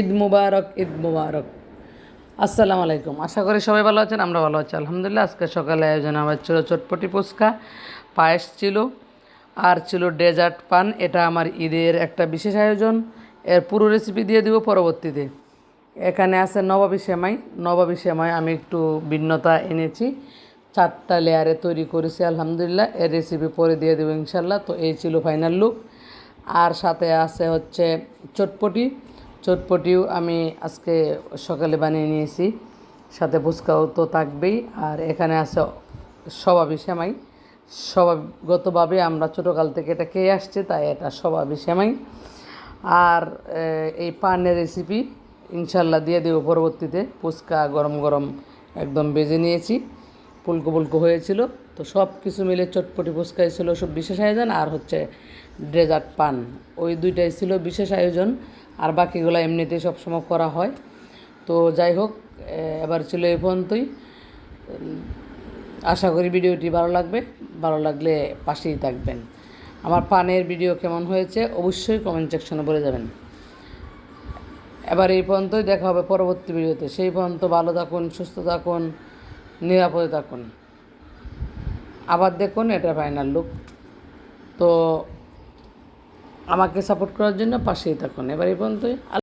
ঈদ মুবারক, ঈদ মুবারক। আসসালামু আলাইকুম। আশা করি সবাই ভালো আছেন, আমরা ভালো আছি আলহামদুলিল্লাহ। আজকে সকালে আয়োজন আমার ছিল চটপটি ফুচকা, পায়েস ছিল, আর ছিল ডেজার্ট পান। এটা আমার ঈদের একটা বিশেষ আয়োজন। এর পুরো রেসিপি দিয়ে দিব পরবর্তীতে। এখানে আছে নবাবী সেমাই। নবাবী সেমাই আমি একটু ভিন্নতা এনেছি, 4টা লেয়ারে তৈরি করেছি আলহামদুলিল্লাহ। এর রেসিপি পরে দিয়ে দেবো ইনশাল্লাহ। তো এই ছিল ফাইনাল লুক। আর সাথে আছে হচ্ছে চটপটি। চটপটিও আমি আজকে সকালে বানিয়ে নিয়েছি, সাথে ফুচকাও তো থাকবেই। আর এখানে আছে স্বভাবী সেমাই। স্বভাবগতভাবে আমরা ছোটোকাল থেকে এটা খেয়ে আসছি, তাই এটা স্বভাবী সেমাই। আর এই পানের রেসিপি ইনশাল্লাহ দিয়ে দেবো পরবর্তীতে। ফুচকা গরম গরম একদম বেজে নিয়েছি, ফুলকো ফুলকো হয়েছিল। তো সব কিছু মিলে চটপটি ফুচকাই ছিল সব বিশেষ আয়োজন। আর হচ্ছে ডেজার্ট পান, ওই দুইটাই ছিল বিশেষ আয়োজন। আর বাকিগুলো এমনিতেই সবসময় করা হয়। তো যাই হোক, এবার ছিল এই পর্যন্তই। আশা করি ভিডিওটি ভালো লাগবে। ভালো লাগলে পাশেই থাকবেন। আমার পানের ভিডিও কেমন হয়েছে অবশ্যই কমেন্ট সেকশনে বলে যাবেন। এবার এই পর্যন্তই, দেখা হবে পরবর্তী ভিডিওতে। সেই পর্যন্ত ভালো থাকুন, সুস্থ থাকুন, নিরাপদে থাকুন। আবার দেখুন এটা ফাইনাল লুক। তো আমাকে সাপোর্ট করার জন্য পাশেই থাকুন। এবার এই পর্যন্তই।